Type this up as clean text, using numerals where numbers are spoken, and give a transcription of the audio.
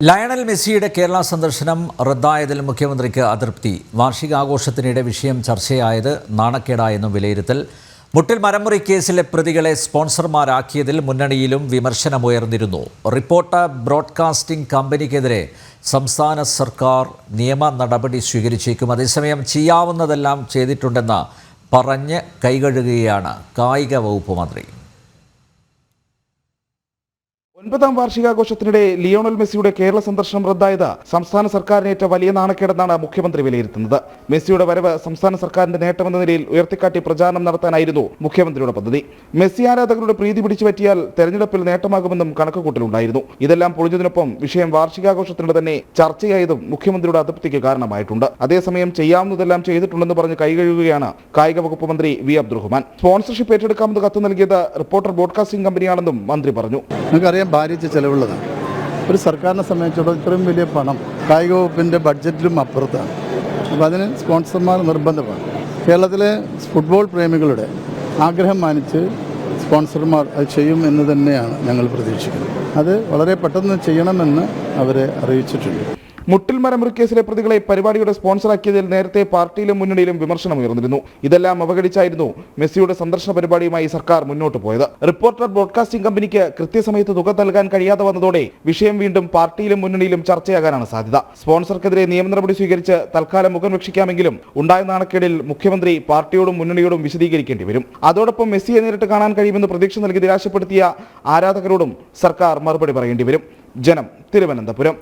Lionel മെസ്സിയുടെ കേരള സന്ദർശനം റദ്ദായതിൽ മുഖ്യമന്ത്രിക്ക് അതൃപ്തി. വാർഷികാഘോഷത്തിനിടെ വിഷയം ചർച്ചയായത് നാണക്കേടായെന്നും വിലയിരുത്തൽ. മുട്ടിൽ മരമുറി കേസിലെ പ്രതികളെ സ്പോൺസർമാരാക്കിയതിൽ മുന്നണിയിലും വിമർശനമുയർന്നിരുന്നു. റിപ്പോർട്ടർ ബ്രോഡ്കാസ്റ്റിംഗ് കമ്പനിക്കെതിരെ സംസ്ഥാന സർക്കാർ നിയമ നടപടി സ്വീകരിച്ചേക്കും. അതേസമയം ചെയ്യാവുന്നതെല്ലാം ചെയ്തിട്ടുണ്ടെന്ന് പറഞ്ഞ് കൈകഴുകുകയാണ് കായിക വകുപ്പ് മന്ത്രി. 9ാം വാർഷികാഘോഷത്തിനിടെ ലിയോണൽ മെസ്സിയുടെ കേരള സന്ദർശനം റദ്ദായത് സംസ്ഥാന സർക്കാരിനേറ്റ വലിയ നാണക്കേടെന്നാണ് മുഖ്യമന്ത്രി വിലയിരുത്തുന്നത്. മെസ്സിയുടെ വരവ് സംസ്ഥാന സർക്കാരിന്റെ നേട്ടമെന്ന നിലയിൽ ഉയർത്തിക്കാട്ടി പ്രചാരണം നടത്താനായിരുന്നു മുഖ്യമന്ത്രിയുടെ പദ്ധതി. മെസ്സി ആരാധകരുടെ പ്രീതി പിടിച്ചുപറ്റിയാൽ തെരഞ്ഞെടുപ്പിൽ നേട്ടമാകുമെന്നും കണക്കുകൂട്ടലുണ്ടായിരുന്നു. ഇതെല്ലാം പൊളിഞ്ഞതിനൊപ്പം വിഷയം വാർഷികാഘോഷത്തിനിടെ തന്നെ ചർച്ചയായതും മുഖ്യമന്ത്രിയുടെ അതൃപ്തിക്ക് കാരണമായിട്ടുണ്ട്. അതേസമയം ചെയ്യാവുന്നതെല്ലാം ചെയ്തിട്ടുണ്ടെന്ന് പറഞ്ഞ് കൈകഴുകുകയാണ് കായിക വകുപ്പ് മന്ത്രി വി അബ്ദുറഹ്മാൻ. സ്പോൺസർഷിപ്പ് ഏറ്റെടുക്കാമെന്ന് കത്ത് നൽകിയത് റിപ്പോർട്ടർ ബ്രോഡ്കാസ്റ്റിംഗ് കമ്പനിയാണെന്നും മന്ത്രി പറഞ്ഞു. ഭാരിച്ച ചെലവുള്ളതാണ്. ഒരു സർക്കാരിനെ സംബന്ധിച്ചിടത്തോളം ഇത്രയും വലിയ പണം കായിക വകുപ്പിൻ്റെ ബഡ്ജറ്റിലും അപ്പുറത്താണ്. അപ്പോൾ അതിന് സ്പോൺസർമാർ നിർബന്ധമാണ്. കേരളത്തിലെ ഫുട്ബോൾ പ്രേമികളുടെ ആഗ്രഹം മാനിച്ച് സ്പോൺസർമാർ അത് ചെയ്യും എന്ന് തന്നെയാണ് ഞങ്ങൾ പ്രതീക്ഷിക്കുന്നത്. അത് വളരെ പെട്ടെന്ന് ചെയ്യണമെന്ന് അവരെ അറിയിച്ചിട്ടുണ്ട്. മുട്ടിൽ മരമുറി കേസിലെ പ്രതികളെ പരിപാടിയുടെ സ്പോൺസറാക്കിയതിൽ നേരത്തെ പാർട്ടിയിലും മുന്നണിയിലും വിമർശനമുയർന്നിരുന്നു. ഇതെല്ലാം അവഗണിച്ചായിരുന്നു മെസ്സിയുടെ സന്ദർശന പരിപാടിയുമായി സർക്കാർ മുന്നോട്ട് പോയത്. റിപ്പോർട്ടർ ബ്രോഡ്കാസ്റ്റിംഗ് കമ്പനിക്ക് കൃത്യസമയത്ത് തുക നൽകാൻ കഴിയാതെ വന്നതോടെ വിഷയം വീണ്ടും പാർട്ടിയിലും മുന്നണിയിലും ചർച്ചയാകാനാണ് സാധ്യത. സ്പോൺസർക്കെതിരെ നിയമ നടപടി സ്വീകരിച്ച് തൽക്കാലം മുഖം രക്ഷിക്കാമെങ്കിലും ഉണ്ടായ നാണക്കേടിൽ മുഖ്യമന്ത്രി പാർട്ടിയോടും മുന്നണിയോടും വിശദീകരിക്കേണ്ടി വരും. അതോടൊപ്പം മെസ്സിയെ നേരിട്ട് കാണാൻ കഴിയുമെന്ന് പ്രതീക്ഷ നൽകി നിരാശപ്പെടുത്തിയ ആരാധകരോടും സർക്കാർ മറുപടി പറയേണ്ടി വരും. ജനം, തിരുവനന്തപുരം.